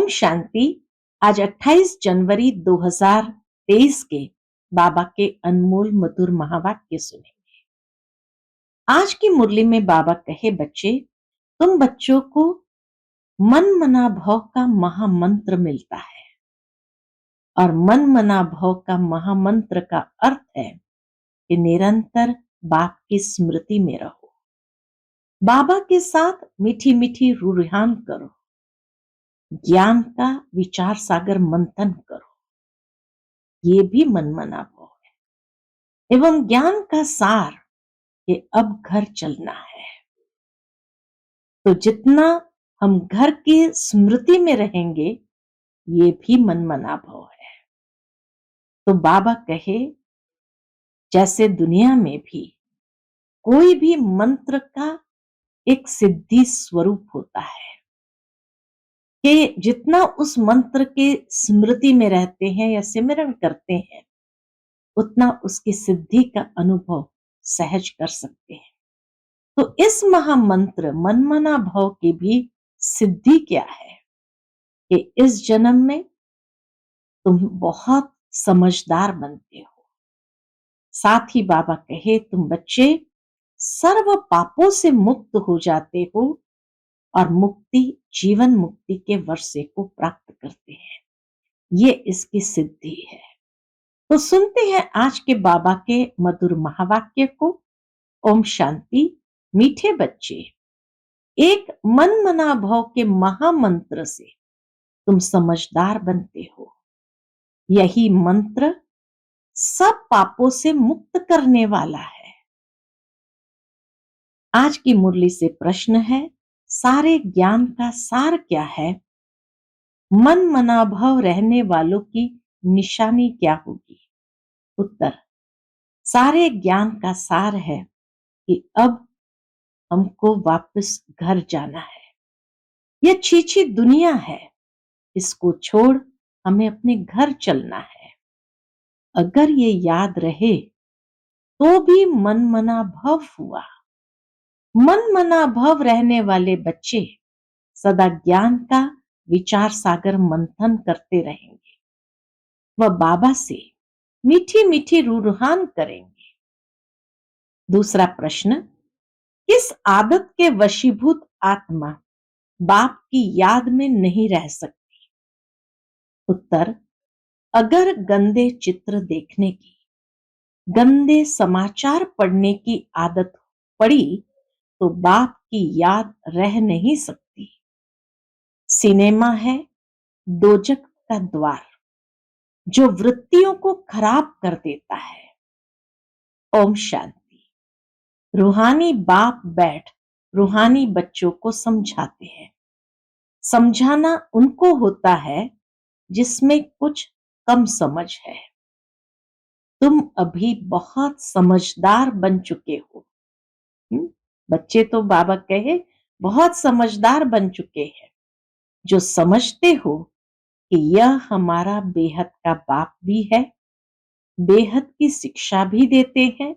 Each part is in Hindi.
शांति। आज 28 जनवरी 2023 के बाबा के अनमोल मधुर महावाक्य सुने। आज की मुरली में बाबा कहे, बच्चे, तुम बच्चों को मन मना भव का महामंत्र मिलता है और मन मना भव का महामंत्र का अर्थ है कि निरंतर बाप की स्मृति में रहो, बाबा के साथ मीठी मीठी रूहान करो, ज्ञान का विचार सागर मंथन करो। ये भी मन मना भव है एवं ज्ञान का सार कि अब घर चलना है। तो जितना हम घर की स्मृति में रहेंगे, ये भी मन मना भव है। तो बाबा कहे, जैसे दुनिया में भी कोई भी मंत्र का एक सिद्धि स्वरूप होता है कि जितना उस मंत्र के स्मृति में रहते हैं या सिमरन करते हैं, उतना उसकी सिद्धि का अनुभव सहज कर सकते हैं। तो इस महामंत्र मनमना भव की भी सिद्धि क्या है कि इस जन्म में तुम बहुत समझदार बनते हो। साथ ही बाबा कहे, तुम बच्चे सर्व पापों से मुक्त हो जाते हो और मुक्ति, जीवन मुक्ति के वर्षे को प्राप्त करते हैं। ये इसकी सिद्धि है। तो सुनते हैं आज के बाबा के मधुर महावाक्य को। ओम शांति। मीठे बच्चे, एक मन मना भव के महामंत्र से तुम समझदार बनते हो। यही मंत्र सब पापों से मुक्त करने वाला है। आज की मुरली से प्रश्न है, सारे ज्ञान का सार क्या है? मन मना भव रहने वालों की निशानी क्या होगी? उत्तर, सारे ज्ञान का सार है कि अब हमको वापस घर जाना है। यह छीछी दुनिया है, इसको छोड़ हमें अपने घर चलना है। अगर ये याद रहे तो भी मन मना भव हुआ। मन मना भव रहने वाले बच्चे सदा ज्ञान का विचार सागर मंथन करते रहेंगे। वह बाबा से मीठी मीठी रूहान करेंगे। दूसरा प्रश्न, किस आदत के वशीभूत आत्मा बाप की याद में नहीं रह सकती? उत्तर, अगर गंदे चित्र देखने की, गंदे समाचार पढ़ने की आदत पड़ी तो बाप की याद रह नहीं सकती। सिनेमा है दोजक का द्वार जो वृत्तियों को खराब कर देता है। ओम शांति। रूहानी बाप बैठ रूहानी बच्चों को समझाते हैं। समझाना उनको होता है जिसमें कुछ कम समझ है। तुम अभी बहुत समझदार बन चुके हो। बच्चे तो बाबा कहे बहुत समझदार बन चुके हैं, जो समझते हो कि यह हमारा बेहद का बाप भी है, बेहद की शिक्षा भी देते हैं,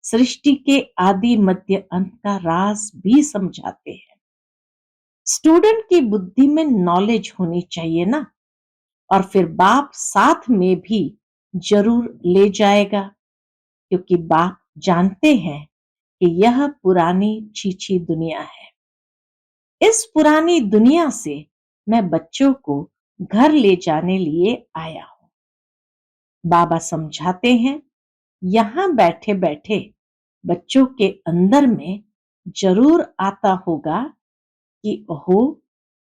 सृष्टि के आदि मध्य अंत का राज भी समझाते हैं। स्टूडेंट की बुद्धि में नॉलेज होनी चाहिए ना, और फिर बाप साथ में भी जरूर ले जाएगा, क्योंकि बाप जानते हैं कि यह पुरानी छीछी दुनिया है। इस पुरानी दुनिया से मैं बच्चों को घर ले जाने लिए आया हूं। बाबा समझाते हैं, यहां बैठे बैठे बच्चों के अंदर में जरूर आता होगा कि ओहो,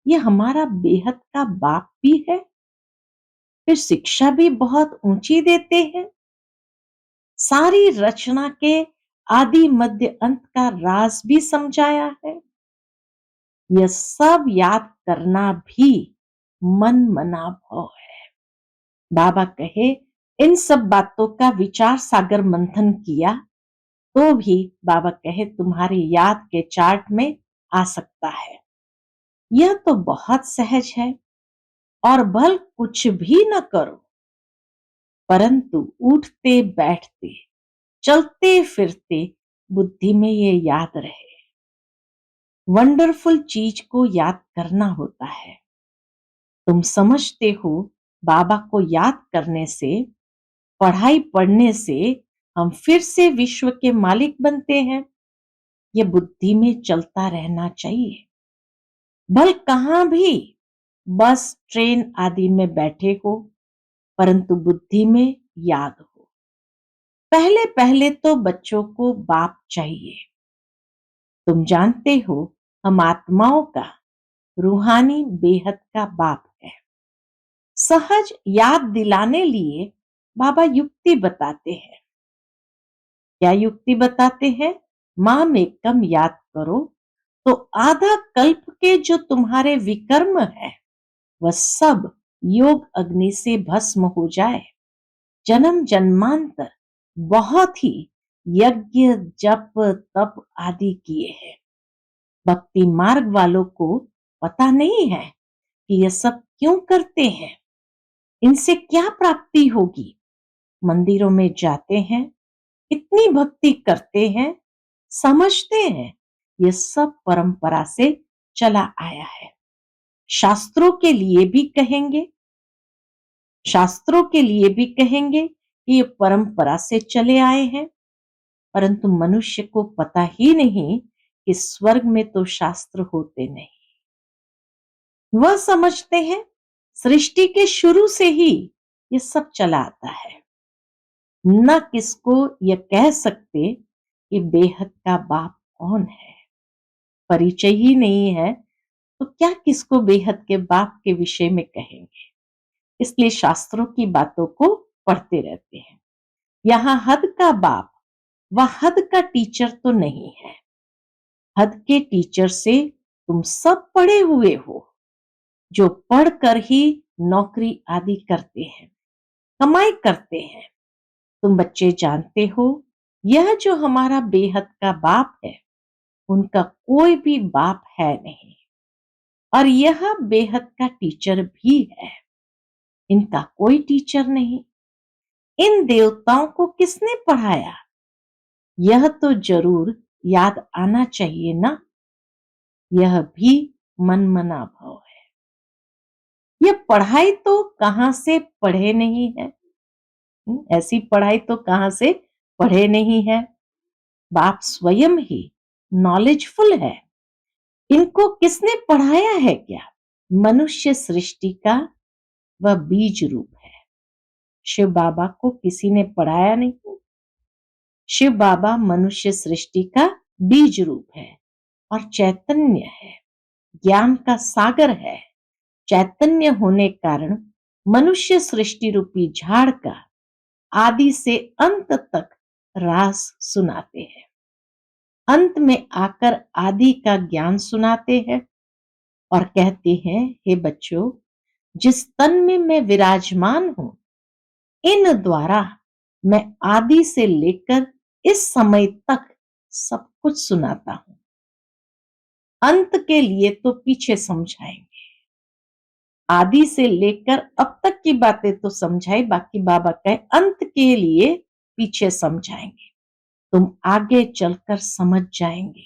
ये हमारा बेहद का बाप भी है, फिर शिक्षा भी बहुत ऊंची देते हैं, सारी रचना के आदि मध्य अंत का राज भी समझाया है। यह सब याद करना भी मन मना भव है। बाबा कहे, इन सब बातों का विचार सागर मंथन किया तो भी बाबा कहे तुम्हारी याद के चार्ट में आ सकता है। यह तो बहुत सहज है और भल कुछ भी न करो, परंतु उठते बैठते चलते फिरते बुद्धि में ये याद रहे। वंडरफुल चीज को याद करना होता है। तुम समझते हो बाबा को याद करने से, पढ़ाई पढ़ने से हम फिर से विश्व के मालिक बनते हैं। ये बुद्धि में चलता रहना चाहिए। भल कहाँ भी बस ट्रेन आदि में बैठे हो, परंतु बुद्धि में याद हो। पहले पहले तो बच्चों को बाप चाहिए। तुम जानते हो हम आत्माओं का रूहानी बेहद का बाप है। सहज याद दिलाने लिए बाबा युक्ति बताते हैं। क्या युक्ति बताते हैं? माम एकम याद करो तो आधा कल्प के जो तुम्हारे विकर्म है वह सब योग अग्नि से भस्म हो जाए। जन्म जन्मांतर बहुत ही यज्ञ जप तप आदि किए हैं। भक्ति मार्ग वालों को पता नहीं है कि यह सब क्यों करते हैं, इनसे क्या प्राप्ति होगी। मंदिरों में जाते हैं, इतनी भक्ति करते हैं, समझते हैं ये सब परंपरा से चला आया है। शास्त्रों के लिए भी कहेंगे, शास्त्रों के लिए भी कहेंगे कि ये परंपरा से चले आए हैं, परंतु मनुष्य को पता ही नहीं कि स्वर्ग में तो शास्त्र होते नहीं। वह समझते हैं सृष्टि के शुरू से ही ये सब चला आता है। न किसको यह कह सकते कि बेहद का बाप कौन है। परिचय ही नहीं है तो क्या किसको बेहद के बाप के विषय में कहेंगे। इसलिए शास्त्रों की बातों को पढ़ते रहते हैं। यहाँ हद का बाप व हद का टीचर तो नहीं है। हद के टीचर से तुम सब पढ़े हुए हो, जो पढ़कर ही नौकरी आदि करते हैं, कमाई करते हैं। तुम बच्चे जानते हो यह जो हमारा बेहद का बाप है उनका कोई भी बाप है नहीं, और यह बेहद का टीचर भी है, इनका कोई टीचर नहीं। इन देवताओं को किसने पढ़ाया, यह तो जरूर याद आना चाहिए ना। यह भी मनमना भाव है। यह पढ़ाई तो कहां से पढ़े नहीं है। ऐसी पढ़ाई तो कहां से पढ़े नहीं है। बाप स्वयं ही नॉलेजफुल है। इनको किसने पढ़ाया है क्या? मनुष्य सृष्टि का वह बीज रूप है। शिव बाबा को किसी ने पढ़ाया नहीं। शिव बाबा मनुष्य सृष्टि का बीज रूप है और चैतन्य है, ज्ञान का सागर है। चैतन्य होने कारण मनुष्य सृष्टि रूपी झाड़ का आदि से अंत तक रास सुनाते हैं। अंत में आकर आदि का ज्ञान सुनाते हैं और कहते हैं, हे बच्चों, जिस तन में मैं विराजमान हूं, इन द्वारा मैं आदि से लेकर इस समय तक सब कुछ सुनाता हूं। अंत के लिए तो पीछे समझाएंगे, आदि से लेकर अब तक की बातें तो समझाई, बाकी बाबा कहे अंत के लिए पीछे समझाएंगे। तुम आगे चलकर समझ जाएंगे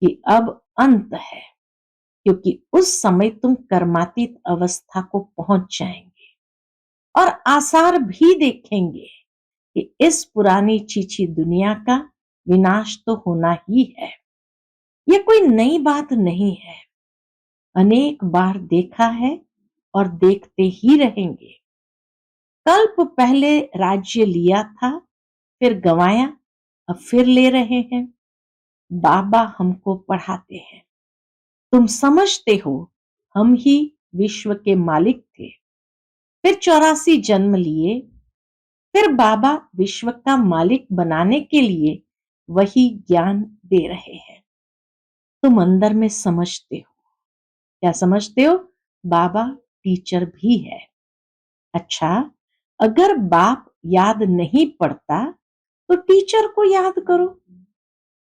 कि अब अंत है, क्योंकि उस समय तुम कर्मातीत अवस्था को पहुंच जाएंगे और आसार भी देखेंगे कि इस पुरानी चीची दुनिया का विनाश तो होना ही है। यह कोई नई बात नहीं है, अनेक बार देखा है और देखते ही रहेंगे। कल्प पहले राज्य लिया था, फिर गंवाया, अब फिर ले रहे हैं। बाबा हमको पढ़ाते हैं। तुम समझते हो हम ही विश्व के मालिक थे, फिर 84 जन्म लिए, फिर बाबा विश्व का मालिक बनाने के लिए वही ज्ञान दे रहे हैं। तुम अंदर में समझते हो। क्या समझते हो? बाबा टीचर भी है। अच्छा, अगर बाप याद नहीं पड़ता तो टीचर को याद करो।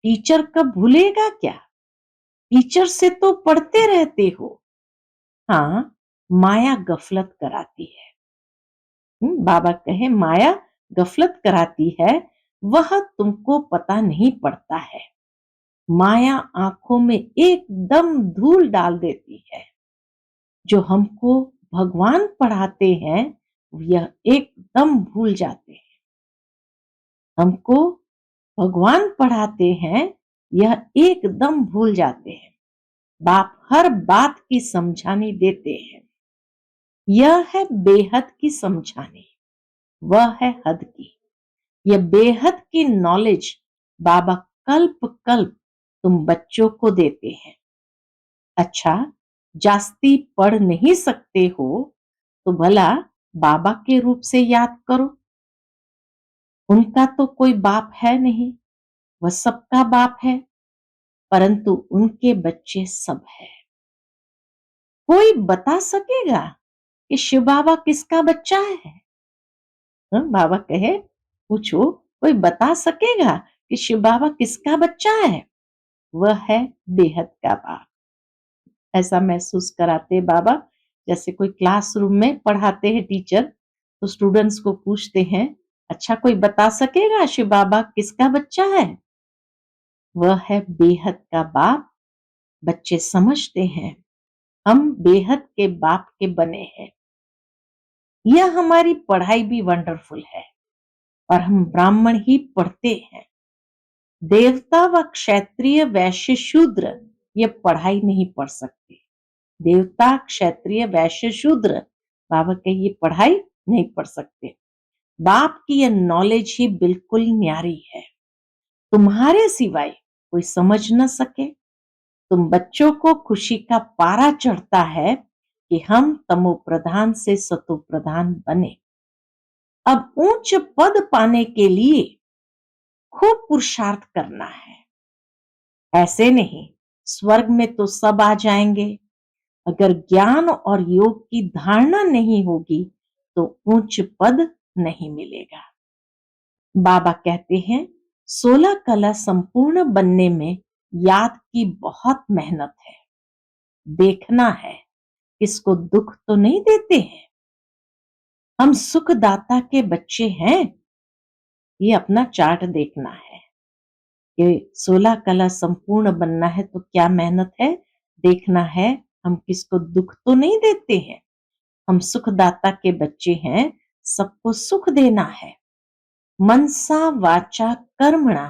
टीचर कब भूलेगा क्या? टीचर से तो पढ़ते रहते हो। हाँ, माया गफलत कराती है। बाबा कहे माया गफलत कराती है, वह तुमको पता नहीं पड़ता है। माया आंखों में एकदम धूल डाल देती है, जो हमको भगवान पढ़ाते हैं यह एकदम भूल जाते हैं। हमको भगवान पढ़ाते हैं यह एकदम भूल जाते हैं। बाप हर बात की समझानी देते हैं। यह है बेहद की समझानी, वह है हद की। यह बेहद की नॉलेज बाबा कल्प कल्प तुम बच्चों को देते हैं। अच्छा, जास्ती पढ़ नहीं सकते हो तो भला बाबा के रूप से याद करो। उनका तो कोई बाप है नहीं, वह सबका बाप है, परंतु उनके बच्चे सब है। कोई बता सकेगा कि शिव बाबा किसका बच्चा है? बाबा कहे पूछो, कोई बता सकेगा कि शिव बाबा किसका बच्चा है? वह है बेहद का बाप। ऐसा महसूस कराते बाबा, जैसे कोई क्लासरूम में पढ़ाते हैं टीचर, तो स्टूडेंट्स को पूछते हैं, अच्छा कोई बता सकेगा शिव बाबा किसका बच्चा है? वह है बेहद का बाप। बच्चे समझते हैं हम बेहद के बाप के बने हैं। यह हमारी पढ़ाई भी वंडरफुल है और हम ब्राह्मण ही पढ़ते हैं। देवता व क्षत्रिय वैश्य शूद्र ये पढ़ाई नहीं पढ़ सकते। देवता क्षत्रिय वैश्य शूद्र बाबा के ये पढ़ाई नहीं पढ़ सकते। बाप की यह नॉलेज ही बिल्कुल न्यारी है, तुम्हारे सिवाय कोई समझ न सके। तुम बच्चों को खुशी का पारा चढ़ता है कि हम तमो प्रधान से सतो प्रधान बने। अब ऊंच पद पाने के लिए खूब पुरुषार्थ करना है। ऐसे नहीं स्वर्ग में तो सब आ जाएंगे, अगर ज्ञान और योग की धारणा नहीं होगी तो उच्च पद नहीं मिलेगा। बाबा कहते हैं 16 कला संपूर्ण बनने में याद की बहुत मेहनत है। देखना है किसको दुख तो नहीं देते हैं। हम सुखदाता के बच्चे हैं, ये अपना चार्ट देखना है। ये 16 कला संपूर्ण बनना है तो क्या मेहनत है, देखना है हम किसको दुख तो नहीं देते हैं। हम सुखदाता के बच्चे हैं, सबको सुख देना है। मनसा वाचा कर्मणा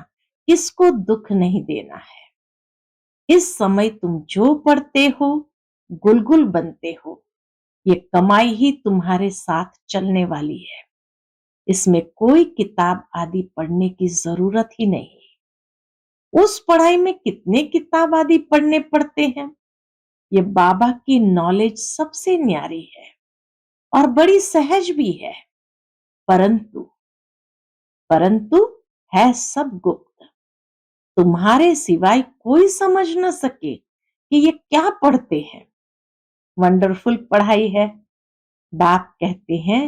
किसको दुख नहीं देना है। इस समय तुम जो पढ़ते हो गुलगुल बनते हो, ये कमाई ही तुम्हारे साथ चलने वाली है। इसमें कोई किताब आदि पढ़ने की जरूरत ही नहीं। उस पढ़ाई में कितने किताब आदि पढ़ने पड़ते हैं। ये बाबा की नॉलेज सबसे न्यारी है और बड़ी सहज भी है, परंतु परंतु है सब गुप्त। तुम्हारे सिवाय कोई समझ न सके कि ये क्या पढ़ते हैं। वंडरफुल पढ़ाई है। बाप कहते हैं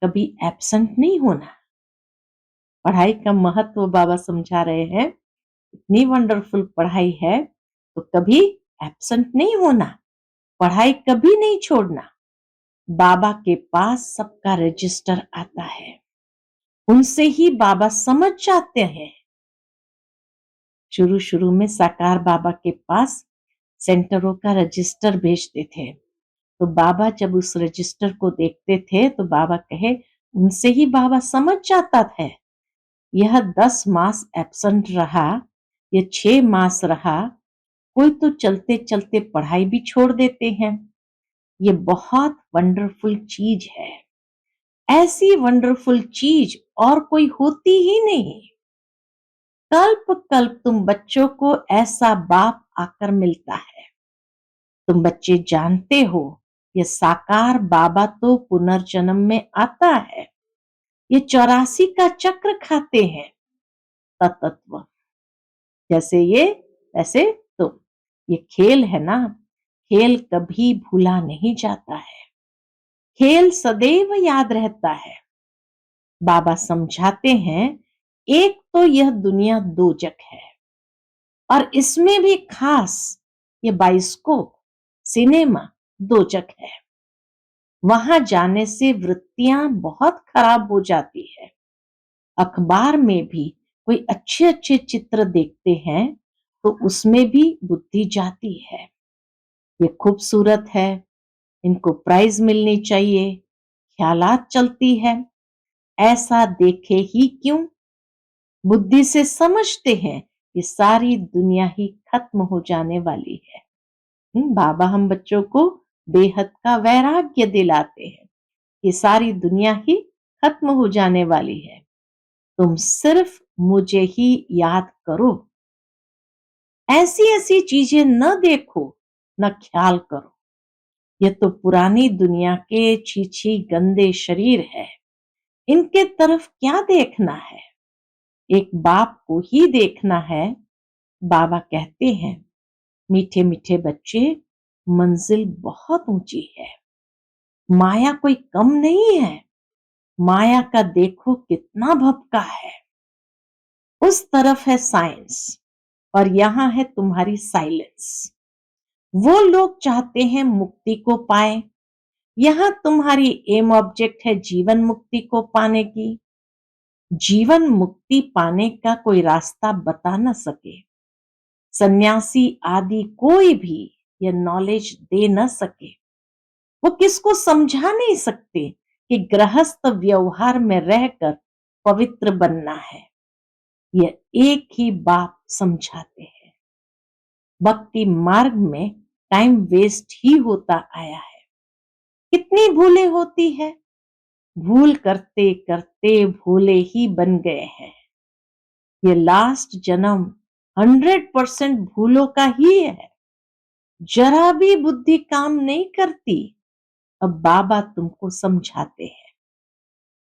कभी एब्सेंट नहीं होना। पढ़ाई का महत्व बाबा समझा रहे हैं। इतनी वंडरफुल पढ़ाई है तो कभी एब्सेंट नहीं होना, पढ़ाई कभी नहीं छोड़ना। बाबा के पास सबका रजिस्टर आता है, उनसे ही बाबा समझ जाते हैं। शुरू शुरू में साकार बाबा के पास सेंटरों का रजिस्टर भेजते थे, तो बाबा जब उस रजिस्टर को देखते थे तो बाबा कहे उनसे ही बाबा समझ जाता था। यह 10 मास एब्सेंट रहा, यह 6 मास रहा, कोई तो चलते चलते पढ़ाई भी छोड़ देते हैं। ये बहुत वंडरफुल चीज है। ऐसी वंडरफुल चीज और कोई होती ही नहीं। कल्प कल्प तुम बच्चों को ऐसा बाप आकर मिलता है। तुम बच्चे जानते हो ये साकार बाबा तो पुनर्जन्म में आता है। ये 84 का चक्र खाते हैं तत्व। जैसे ये वैसे तुम। ये खेल है ना, खेल कभी भूला नहीं जाता है। खेल सदैव याद रहता है। बाबा समझाते हैं एक तो यह दुनिया दोजक है और इसमें भी खास ये बाइस्कोप सिनेमा दोजक है। वहां जाने से वृत्तियां बहुत खराब हो जाती है। अखबार में भी कोई अच्छे अच्छे चित्र देखते हैं तो उसमें भी बुद्धि जाती है। ये खूबसूरत है, इनको प्राइज मिलनी चाहिए, ख्यालात चलती है, ऐसा देखे ही क्यों। बुद्धि से समझते हैं कि सारी दुनिया ही खत्म हो जाने वाली है। बाबा हम बच्चों को बेहद का वैराग्य दिलाते हैं कि सारी दुनिया ही खत्म हो जाने वाली है, तुम सिर्फ मुझे ही याद करो। ऐसी ऐसी चीजें न देखो, न ख्याल करो। ये तो पुरानी दुनिया के छीछी गंदे शरीर है, इनके तरफ क्या देखना है, एक बाप को ही देखना है। बाबा कहते हैं, मीठे मीठे बच्चे, मंजिल बहुत ऊंची है, माया कोई कम नहीं है। माया का देखो कितना भपका है। उस तरफ है साइंस और यहां है तुम्हारी साइलेंस। वो लोग चाहते हैं मुक्ति को पाए, यहां तुम्हारी एम ऑब्जेक्ट है जीवन मुक्ति को पाने की। जीवन मुक्ति पाने का कोई रास्ता बता न सके, सन्यासी आदि कोई भी यह नॉलेज दे न सके। वो किसको समझा नहीं सकते कि गृहस्थ व्यवहार में रहकर पवित्र बनना है। यह एक ही बात समझाते हैं। भक्ति मार्ग में टाइम वेस्ट ही होता आया है। कितनी भूलें होती है, भूल करते करते भोले ही बन गए हैं। ये लास्ट जन्म 100% भूलों का ही है। जरा भी बुद्धि काम नहीं करती। अब बाबा तुमको समझाते हैं,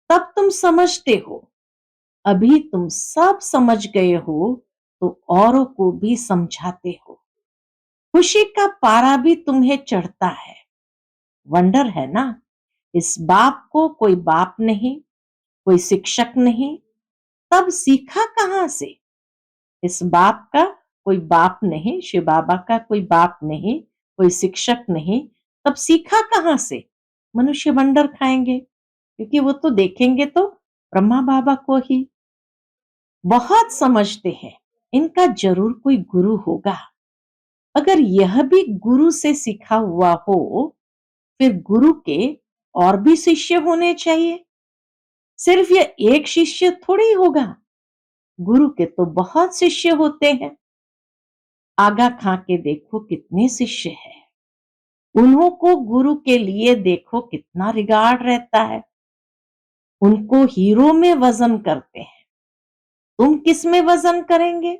तब तुम समझते हो। अभी तुम सब समझ गए हो तो औरों को भी समझाते हो। खुशी का पारा भी तुम्हें चढ़ता है। वंडर है ना, इस बाप को कोई बाप नहीं, कोई शिक्षक नहीं, तब सीखा कहां से। इस बाप का कोई बाप नहीं, शिव बाबा का कोई बाप नहीं, कोई शिक्षक नहीं, तब सीखा कहां से। मनुष्य वंडर खाएंगे, क्योंकि वो तो देखेंगे तो ब्रह्मा बाबा को ही। बहुत समझते हैं, इनका जरूर कोई गुरु होगा। अगर यह भी गुरु से सीखा हुआ हो, फिर गुरु के और भी शिष्य होने चाहिए। सिर्फ यह एक शिष्य थोड़ी होगा, गुरु के तो बहुत शिष्य होते हैं। आगा खां के देखो कितने शिष्य हैं। उन्हों को गुरु के लिए देखो कितना रिगार्ड रहता है। उनको हीरो में वजन करते हैं, तुम किस में वजन करेंगे।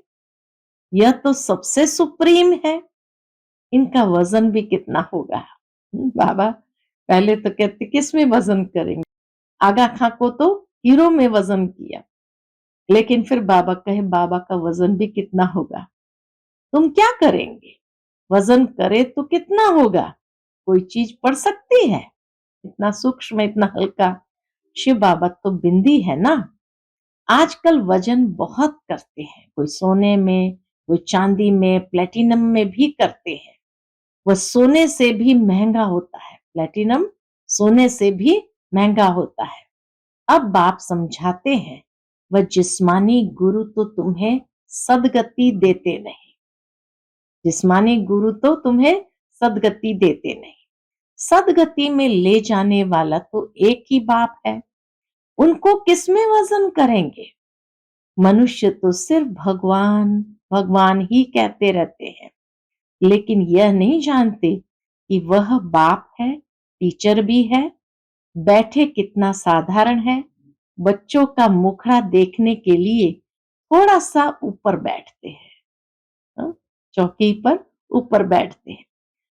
यह तो सबसे सुप्रीम है, इनका वजन भी कितना होगा। बाबा पहले तो कहते किस में वजन करेंगे, आगा खां को तो हीरो में वजन किया, लेकिन फिर बाबा कहे बाबा का वजन भी कितना होगा। तुम क्या करेंगे, वजन करे तो कितना होगा, कोई चीज पड़ सकती है, इतना सूक्ष्म इतना हल्का। शिव बाबा तो बिंदी है ना। आजकल वजन बहुत करते हैं, कोई सोने में, कोई चांदी में, प्लेटिनम में भी करते हैं। वह सोने से भी महंगा होता है, प्लेटिनम सोने से भी महंगा होता है। अब बाप समझाते हैं, वह जिस्मानी गुरु तो तुम्हें सदगति देते नहीं। जिस्मानी गुरु तो तुम्हें सदगति देते नहीं। सदगति में ले जाने वाला तो एक ही बाप है, उनको किसमें वजन करेंगे। मनुष्य तो सिर्फ भगवान भगवान ही कहते रहते हैं, लेकिन यह नहीं जानते कि वह बाप है, टीचर भी है। बैठे कितना साधारण है, बच्चों का मुखड़ा देखने के लिए थोड़ा सा ऊपर बैठते हैं, चौकी पर ऊपर बैठते हैं।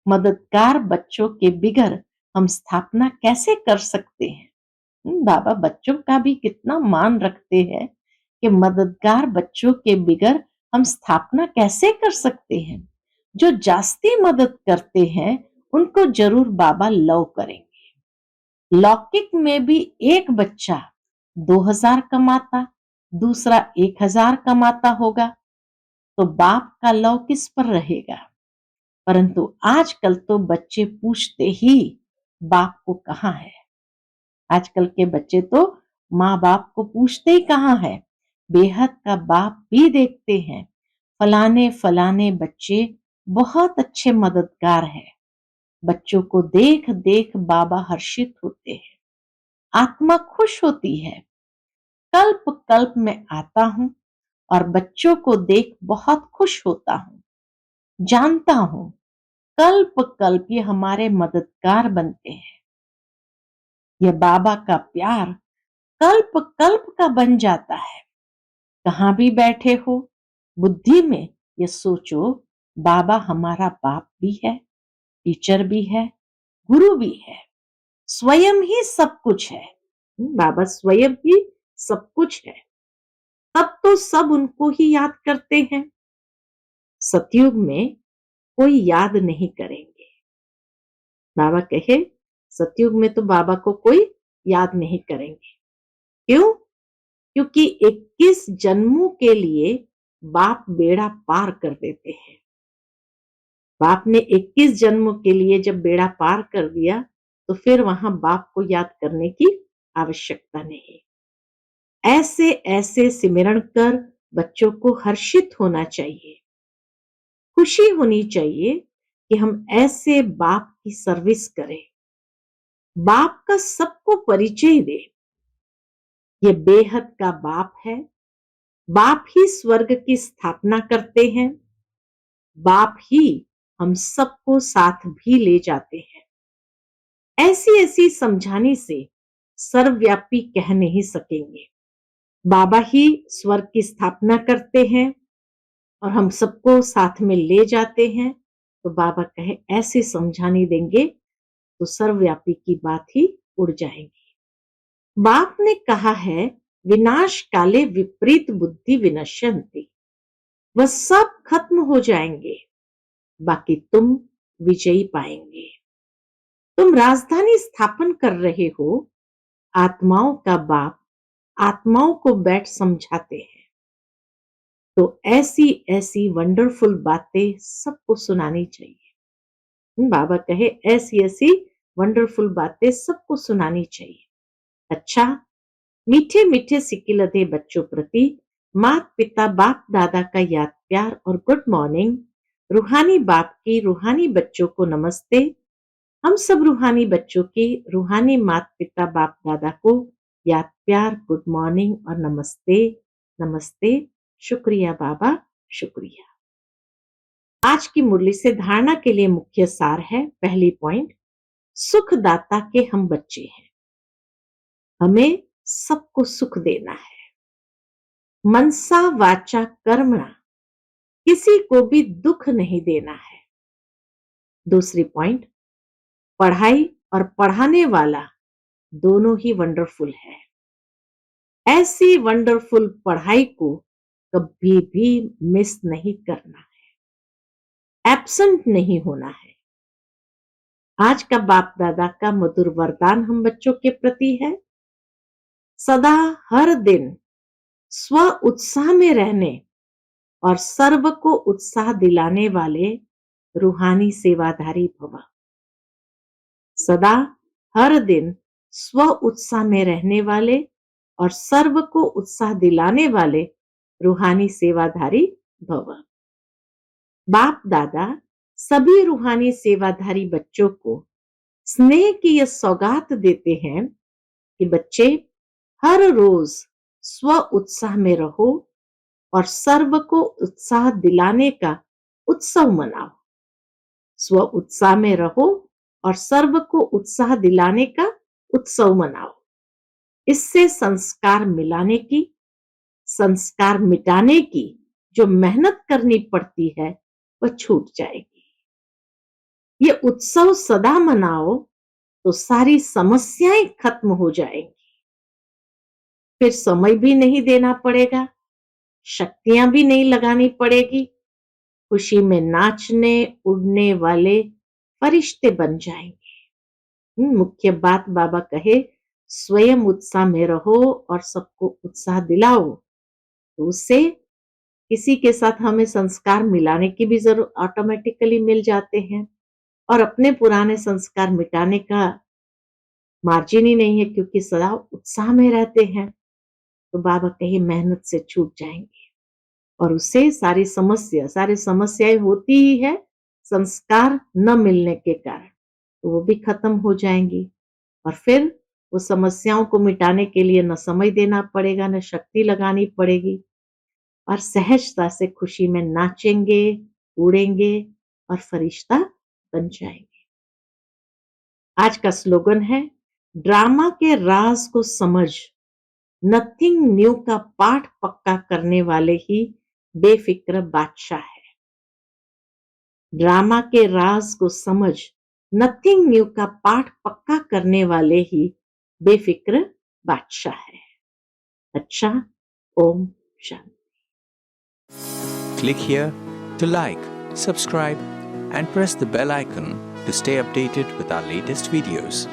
मददगार बच्चों के बिगर हम स्थापना कैसे कर सकते हैं। बाबा बच्चों का भी कितना मान रखते हैं कि मददगार बच्चों के बिगर हम स्थापना कैसे कर सकते हैं। जो जास्ती मदद करते हैं उनको जरूर बाबा लव करेंगे। लौकिक में भी एक बच्चा 2000 कमाता, दूसरा 1000 कमाता होगा, तो बाप का लव किस पर रहेगा। परंतु आजकल तो बच्चे पूछते ही बाप को कहाँ है। आजकल के बच्चे तो माँ बाप को पूछते ही कहाँ है, बेहद का बाप भी देखते हैं। फलाने फलाने बच्चे बहुत अच्छे मददगार हैं, बच्चों को देख देख बाबा हर्षित होते हैं, आत्मा खुश होती है। कल्प कल्प में आता हूं और बच्चों को देख बहुत खुश होता हूं। जानता हूं कल्प कल्प ये हमारे मददगार बनते हैं। ये बाबा का प्यार कल्प कल्प का बन जाता है। कहां भी बैठे हो, बुद्धि में ये सोचो, बाबा हमारा बाप भी है, टीचर भी है, गुरु भी है, स्वयं ही सब कुछ है। बाबा स्वयं ही सब कुछ है। तब तो सब उनको ही याद करते हैं। सतयुग में कोई याद नहीं करेंगे। बाबा कहे सतयुग में तो बाबा को कोई याद नहीं करेंगे। क्यों? क्योंकि 21 जन्मों के लिए बाप बेड़ा पार कर देते हैं। बाप ने 21 जन्मों के लिए जब बेड़ा पार कर दिया तो फिर वहां बाप को याद करने की आवश्यकता नहीं। ऐसे ऐसे सिमरण कर बच्चों को हर्षित होना चाहिए, खुशी होनी चाहिए कि हम ऐसे बाप की सर्विस करें, बाप का सबको परिचय दे। ये बेहद का बाप है। बाप ही स्वर्ग की स्थापना करते हैं। बाप ही हम सबको साथ भी ले जाते हैं। ऐसी ऐसी समझाने से सर्वव्यापी कह नहीं सकेंगे। बाबा ही स्वर्ग की स्थापना करते हैं और हम सबको साथ में ले जाते हैं। तो बाबा कहे ऐसे समझाने देंगे तो सर्वव्यापी की बात ही उड़ जाएगी। बाप ने कहा है विनाश काले विपरीत बुद्धि विनश्यन्ति, वह सब खत्म हो जाएंगे, बाकी तुम विजयी पाएंगे। तुम राजधानी स्थापन कर रहे हो। आत्माओं का बाप आत्माओं को बैठ समझाते हैं। तो ऐसी ऐसी वंडरफुल बातें सबको सुनानी चाहिए। बाबा कहे ऐसी ऐसी वंडरफुल बातें सबको सुनानी चाहिए। अच्छा, मीठे मीठे सिकिलधे बच्चों प्रति माता पिता बाप दादा का याद प्यार और गुड मॉर्निंग। रूहानी बाप की रूहानी बच्चों को नमस्ते। हम सब रूहानी बच्चों की रूहानी माता पिता बाप दादा को याद प्यार गुड मॉर्निंग और नमस्ते। नमस्ते। शुक्रिया बाबा, शुक्रिया। आज की मुरली से धारणा के लिए मुख्य सार है। पहली पॉइंट, सुखदाता के हम बच्चे हैं, हमें सबको सुख देना है। मनसा वाचा कर्मणा, किसी को भी दुख नहीं देना है। दूसरी पॉइंट, पढ़ाई और पढ़ाने वाला दोनों ही वंडरफुल है। ऐसी वंडरफुल पढ़ाई को कभी भी मिस नहीं करना है, एब्सेंट नहीं होना है। आज का बाप दादा का मधुर वरदान हम बच्चों के प्रति है, सदा हर दिन स्व उत्साह में रहने और सर्व को उत्साह दिलाने वाले रूहानी सेवाधारी भव। सदा हर दिन स्व उत्साह में रहने वाले और सर्व को उत्साह दिलाने वाले रूहानी सेवाधारी भव। बाप दादा सभी रूहानी सेवाधारी बच्चों को स्नेह की यह सौगात देते हैं कि बच्चे हर रोज स्व उत्साह में रहो और सर्व को उत्साह दिलाने का उत्सव मनाओ। स्व उत्साह में रहो और सर्व को उत्साह दिलाने का उत्सव मनाओ। इससे संस्कार मिलाने की, संस्कार मिटाने की जो मेहनत करनी पड़ती है वह छूट जाएगी। ये उत्सव सदा मनाओ तो सारी समस्याएं खत्म हो जाएंगी। फिर समय भी नहीं देना पड़ेगा, शक्तियां भी नहीं लगानी पड़ेगी। खुशी में नाचने उड़ने वाले फरिश्ते बन जाएंगे। मुख्य बात बाबा कहे स्वयं उत्साह में रहो और सबको उत्साह दिलाओ। तो उससे किसी के साथ हमें संस्कार मिलाने की भी जरूरत ऑटोमेटिकली मिल जाते हैं और अपने पुराने संस्कार मिटाने का मार्जिन ही नहीं है, क्योंकि सदा उत्साह में रहते हैं। तो बाबा कहे मेहनत से छूट जाएंगे और उससे सारी समस्याएं होती ही है संस्कार न मिलने के कारण। तो वो भी खत्म हो जाएंगी। और फिर वो समस्याओं को मिटाने के लिए न समय देना पड़ेगा, न शक्ति लगानी पड़ेगी, और सहजता से खुशी में नाचेंगे, उड़ेंगे और फरिश्ता बन जाएंगे। आज का स्लोगन है, ड्रामा के राज को समझ, नथिंग न्यू का पाठ पक्का करने वाले ही बेफिक्र बादशाह है। ड्रामा के राज को समझ, नथिंग न्यू का पाठ पक्का करने वाले ही बेफिक्र बादशाह है। अच्छा, Om Shanti. Click here to like, subscribe, and press the bell icon to stay updated with our latest videos.